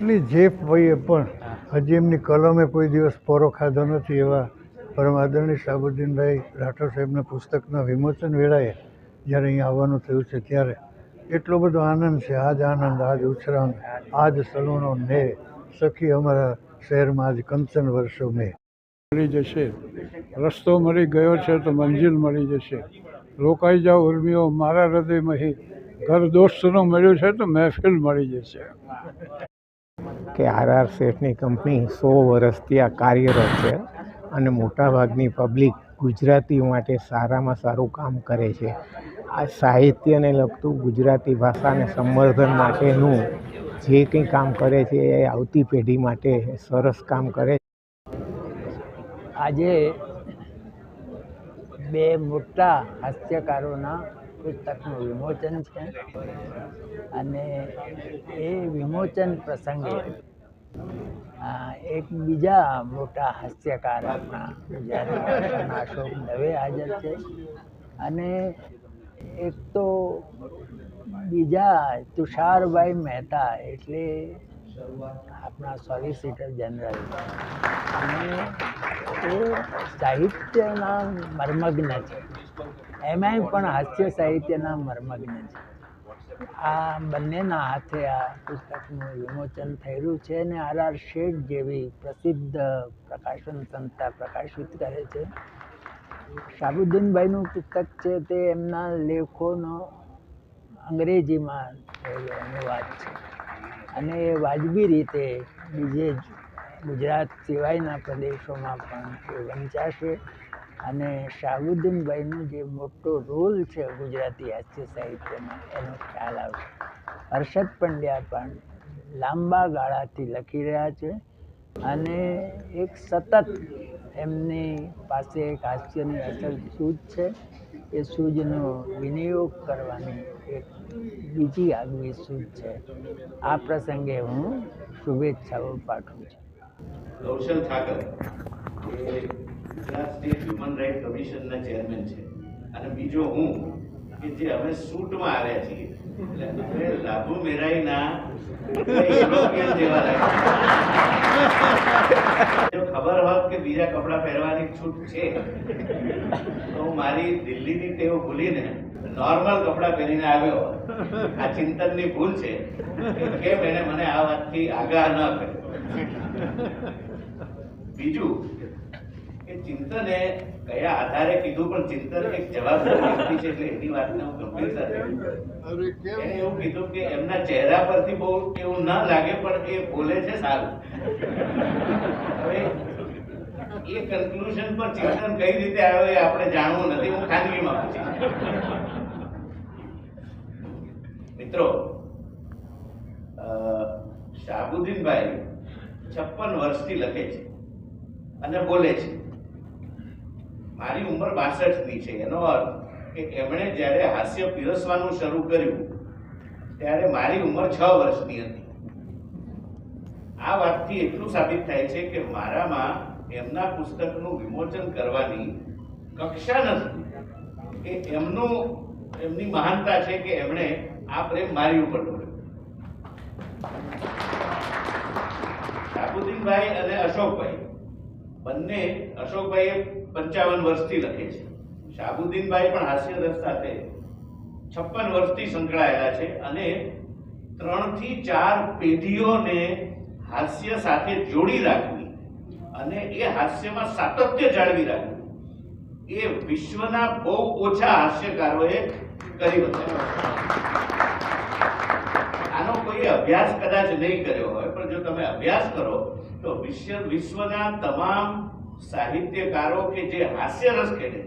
કેટલી જેફભાઈએ પણ હજી એમની કલમે કોઈ દિવસ પોરો ખાધો નથી એવા પરમ આદરણીય શાહબુદ્દીનભાઈ રાઠોડ સાહેબના પુસ્તકના વિમોચન વેળાએ જ્યારે અહીંયા આવવાનું થયું છે ત્યારે એટલો બધો આનંદ છે. આજ આનંદ, આજ ઉછરાંગ, આજ સલૂણો ને સખી અમારા શહેરમાં આજ કંચન વર્ષો મેં મળી જશે. રસ્તો મળી ગયો છે તો મંજિલ મળી જશે. રોકાઈ જાઓ ઉર્મિઓ મારા હૃદયમાં, ઘર દોસ્તનો મળ્યું છે તો મહેફિલ મળી જશે. કે આર શેઠની કંપની 100 વર્ષથી આ કાર્યરત છે અને મોટાભાગની પબ્લિક ગુજરાતી માટે સારામાં સારું કામ કરે છે. આ સાહિત્યને લગતું ગુજરાતી ભાષાને સંવર્ધન માટેનું જે કંઈ કામ કરે છે એ આવતી પેઢી માટે સરસ કામ કરે છે. આજે બે મોટા હાસ્યકારોના પુસ્તકનું વિમોચન છે અને એ વિમોચન પ્રસંગે એક બીજા મોટા હાસ્યકાર આપણા ગુજરાતી ભાષાના અશોક દવે હાજર છે અને એક તો બીજા તુષારભાઈ મહેતા એટલે આપણા સોલિસિટર જનરલ અને એ સાહિત્યના મર્મજ્ઞ છે, એમાંય પણ હાસ્ય સાહિત્યના મર્મજ્ઞ છે. આ બંનેના હાથે આ પુસ્તકનું વિમોચન થયેલું છે અને આર શેઠ જેવી પ્રસિદ્ધ પ્રકાશન સંસ્થા પ્રકાશિત કરે છે. શાહબુદ્દીનભાઈનું પુસ્તક છે તે એમના લેખોનો અંગ્રેજીમાં થયેલો અનુવાદ છે અને એ વાજબી રીતે બીજે ગુજરાત સિવાયના પ્રદેશોમાં પણ એ વંચાશે અને શાહબુદ્દીનભાઈનો જે મોટો રોલ છે ગુજરાતી હાસ્ય સાહિત્યમાં એનો ખ્યાલ આવશે. હર્ષદ પંડ્યા પણ લાંબા ગાળાથી લખી રહ્યા છે અને એક સતત એમની પાસે એક હાસ્યની અસલ સૂઝ છે. એ સૂઝનો વિનિયોગ કરવાની એક બીજી આગવી સૂઝ છે. આ પ્રસંગે હું શુભેચ્છાઓ પાઠવું છું. રોશન ઠાકર એ ગુજરાત સ્ટેટ હ્યુમન રાઇટ કમિશનના ચેરમેન છે અને બીજો હું કે જે અમે શૂટમાં આવ્યા છીએ એટલે અમે લાભુ મેરાઈના યુરોપિયન જેવા લાગ્યા. જો ખબર હોત કે બીજા કપડાં પહેરવાની છૂટ છે તો હું મારી દિલ્હીની ટેવ ભૂલીને નોર્મલ કપડાં પહેરીને આવ્યો. આ ચિંતનની ભૂલ છે કે કેમ એને મને આ વાતથી આગાહ ન કર્યો. બીજું કે ચિંતને કયા આધારે કીધું પણ ચિંતન એક જવાબદાર વ્યક્તિ છે એટલે એની વાતને હું ગંભીરતા એને એવું કીધું કે એમના ચહેરા પરથી બહુ એવું ન લાગે પણ એ બોલે છે સારું. હવે એ કન્ક્લુઝન પર ચિંતન કઈ રીતે આવ્યો એ આપણે જાણવું નથી. હું ખાનગીમાં પૂછીશ. મિત્રો, શાહબુદ્દીનભાઈ 56 વર્ષથી લખે છે અને બોલે છે. મારી ઉંમર 62ની છે. એનો અર્થ કે એમણે જ્યારે હાસ્ય પીરસવાનું શરૂ કર્યું ત્યારે મારી ઉંમર 6 વર્ષની હતી. આ વાતથી એટલું સાબિત થાય છે કે મારામાં એમના પુસ્તકનું વિમોચન કરવાની કક્ષા નથી. કે એમની મહાનતા છે કે એમણે આ પ્રેમ મારી ઉપર ઢોળ્યો. શાહબુદ્દીનભાઈ અને અશોકભાઈ બંને, અશોકભાઈએ 55 વર્ષથી લખે છે. શાહબુદ્દીનભાઈ પણ હાસ્ય રસ સાથે 56 વર્ષથી સંકળાયેલા છે અને 3 થી 4 પેઢીઓને હાસ્ય સાથે જોડી રાખવી અને એ હાસ્યમાં સાતત્ય જાળવી રાખવું એ વિશ્વના બહુ ઓછા હાસ્યકારોએ કરી બતાવ્યું. આનો કોઈ અભ્યાસ કદાચ નહીં કર્યો હોય પણ જો તમે અભ્યાસ કરો તો વિશ્વના તમામ સાહિત્યકારો કે જે હાસ્ય રસ ખેડે